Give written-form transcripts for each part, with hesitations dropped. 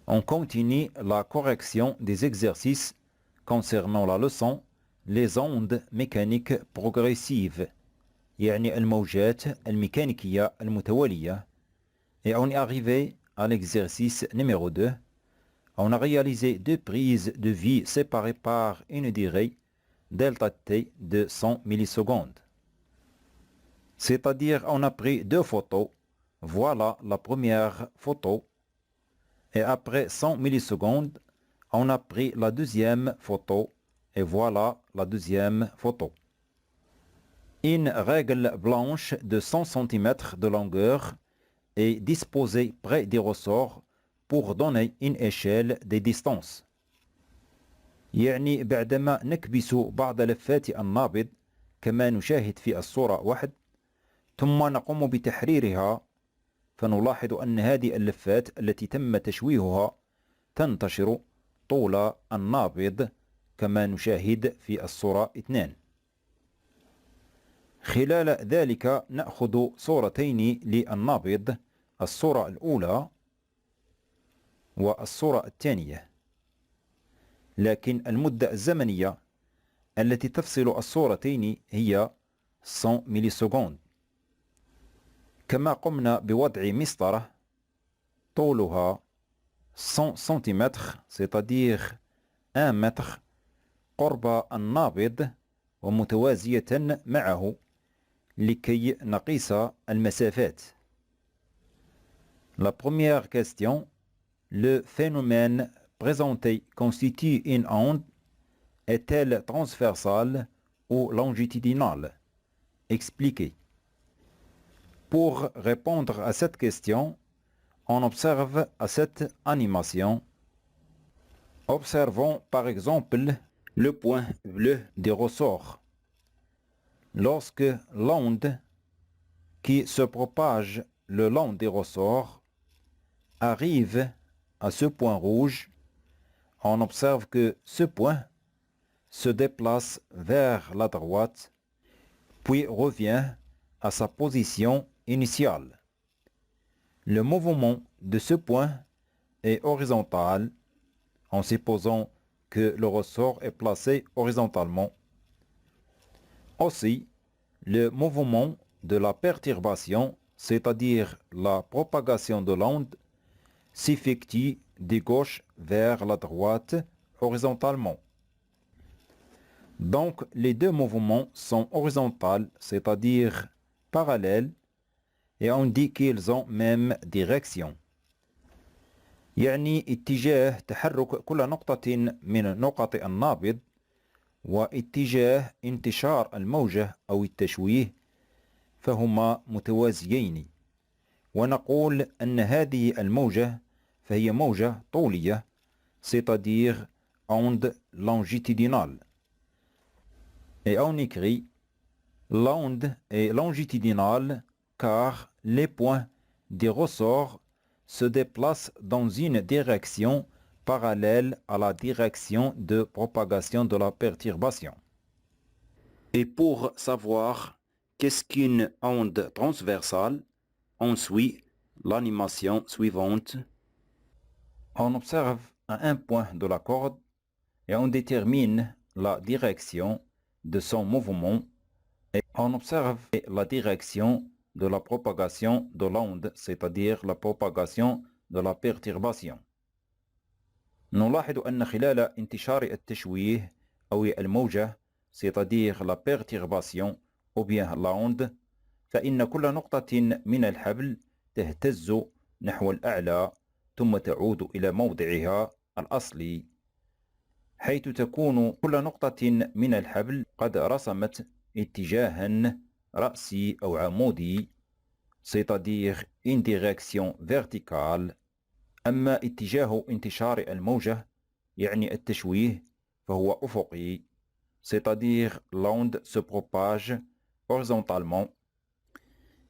On continue la correction des exercices concernant la leçon les ondes mécaniques progressives يعني الموجات الميكانيكية المتوالية. Et on est arrivé à l'exercice numéro 2. On a réalisé deux prises de vie séparées par une durée delta t de 100 millisecondes. C'est-à-dire on a pris deux photos. Voilà la première photo. Et après 100 millisecondes, on a pris la deuxième photo. Et voilà la deuxième photo. Une règle blanche de 100 cm de longueur est disposée près des ressorts pour donner une échelle des distances. يعني بعدما نكبس بعض لفات النابض كما نشاهد في الصورة 1 ثم نقوم بتحريرها فنلاحظ أن هذه اللفات التي تم تشويهها تنتشر طول النابض كما نشاهد في الصورة 2. خلال ذلك نأخذ صورتين للنابض الصورة الأولى والصورة الثانية لكن المدة الزمنية التي تفصل الصورتين هي 100 مليسكوند كما قمنا بوضع مسطرة طولها 100 سنتيمتر c'est-à-dire 1 متر قرب النابض ومتوازية معه لكي نقيس المسافات. La première question, le phénomène présenté constitue une onde, est-elle transversale ou longitudinale? Expliquez. Pour répondre à cette question, on observe à cette animation. Observons par exemple le point bleu des ressorts. Lorsque l'onde qui se propage le long des ressorts arrive à ce point rouge, on observe que ce point se déplace vers la droite, puis revient à sa position initiale. Le mouvement de ce point est horizontal en supposant que le ressort est placé horizontalement. Aussi, le mouvement de la perturbation, c'est-à-dire la propagation de l'onde, s'effectue de gauche vers la droite horizontalement. Donc, les deux mouvements sont horizontaux, c'est-à-dire parallèles, et on dit qu'ils ont même direction. يعني اتجاه تحرك كل نقطة من نقط النابض واتجاه انتشار الموجة أو التشويه فهما متوازيين ونقول أن هذه الموجة فهي موجة طولية c'est-à-dire onde longitudinale. Et on écrit l'onde est longitudinale car les points des ressorts se déplacent dans une direction parallèle à la direction de propagation de la perturbation. Et pour savoir qu'est-ce qu'une onde transversale, on suit l'animation suivante. On observe à un point de la corde et on détermine la direction de son mouvement et on observe la direction de la propagation de l'onde, c'est-à-dire la propagation de la perturbation. نلاحظ أن خلال انتشار التشويه أو الموجة c'est-à-dire la perturbation ou bien la onde فإن كل نقطة من الحبل تهتز نحو الأعلى ثم تعود إلى موضعها الأصلي حيث تكون كل نقطة من الحبل قد رسمت اتجاها رأسي أو عمودي c'est-à-dire une direction verticale. أما اتجاه انتشار الموجة يعني التشويه فهو أفقي c'est-à-dire l'onde se propage horizontalement.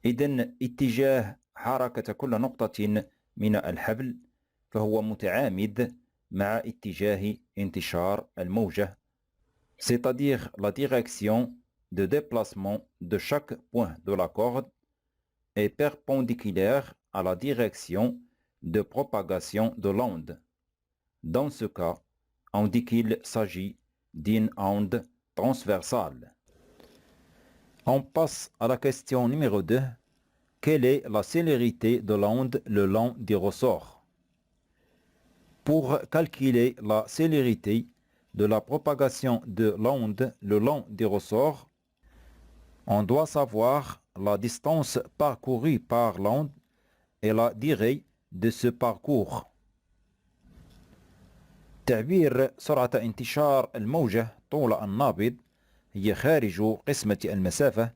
إذن اتجاه حركة كل نقطة من الحبل فهو متعامد مع اتجاه انتشار الموجة c'est-à-dire la direction de déplacement de chaque point de la corde est perpendiculaire à la direction de propagation de l'onde. Dans ce cas, on dit qu'il s'agit d'une onde transversale. On passe à la question numéro 2. Quelle est la célérité de l'onde le long du ressort? Pour calculer la célérité de la propagation de l'onde le long du ressort, on doit savoir la distance parcourue par l'onde et la durée de ce parcours. تعبير سرعة انتشار الموجة طول النابض هي خارج قسمة المسافة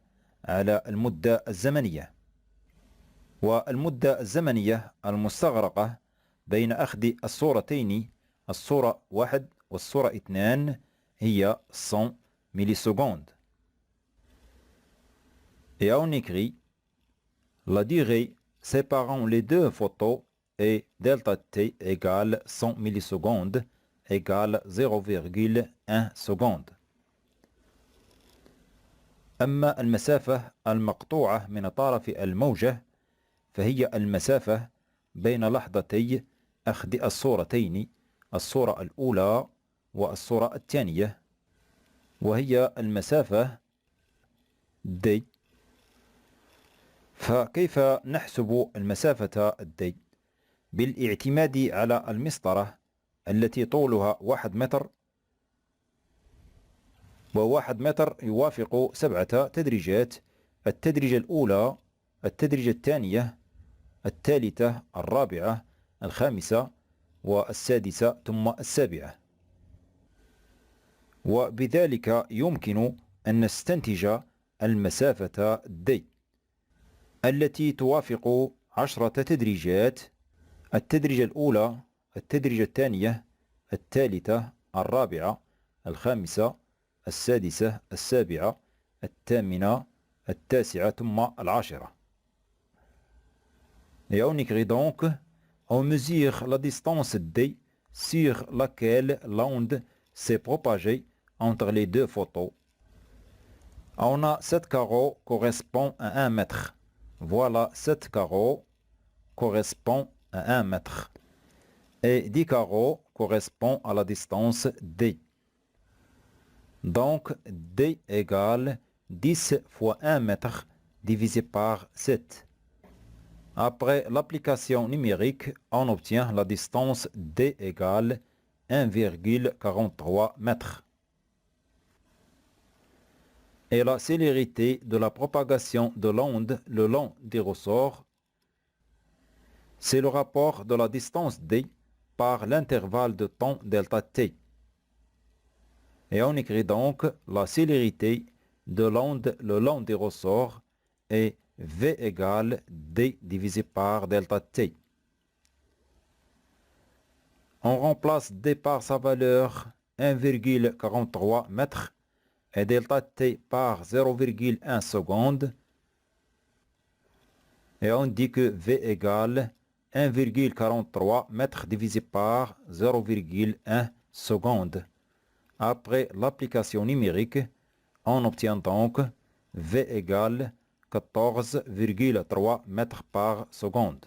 على المدة الزمنية، والمدة الزمنية المستغرقة بين أخذ الصورتين، الصورة 1 والصورة 2، هي 100 millisecondes. Et on écrit la durée séparant les deux photos est delta t égale 100 millisecondes égale 0,1 seconde. أما المسافة المقطوعة من طرف الموجة فهي المسافة بين لحظتي أخذ الصورتين، الصورة الأولى والصورة الثانية، وهي المسافة d. فكيف نحسب المسافة d؟ بالاعتماد على المسطرة التي طولها 1 متر، و1 متر يوافق 7 تدريجات: التدريجة الأولى، التدريجة الثانية، الثالثة، الرابعة، الخامسة والسادسة ثم السابعة. وبذلك يمكن أن نستنتج المسافة d التي توافق 10 تدريجات: التدريجة الأولى، التدريجة الثانية، الثالثة، الرابعة، الخامسة، السادسة، السابعة، الثامنة، التاسعة ثم العاشرة. Et on écrit donc, on mesure la distance d sur laquelle l'onde s'est propagée entre les deux photos. On a 7 carreaux correspond à 1 mètre. Voilà, 7 carreaux correspond à 1 mètre. Et 10 carreaux correspond à la distance d. Donc, d égale 10 fois 1 mètre divisé par 7. Après l'application numérique, on obtient la distance d égale 1,43 mètres. Et la célérité de la propagation de l'onde le long des ressorts, c'est le rapport de la distance d par l'intervalle de temps delta t. Et on écrit donc la célérité de l'onde le long des ressorts est V égale d divisé par delta t. On remplace d par sa valeur 1,43 mètres et delta t par 0,1 seconde. Et on dit que V égale 1,43 mètres divisé par 0,1 seconde. Après l'application numérique, on obtient donc V égale 14,3 mètres par seconde.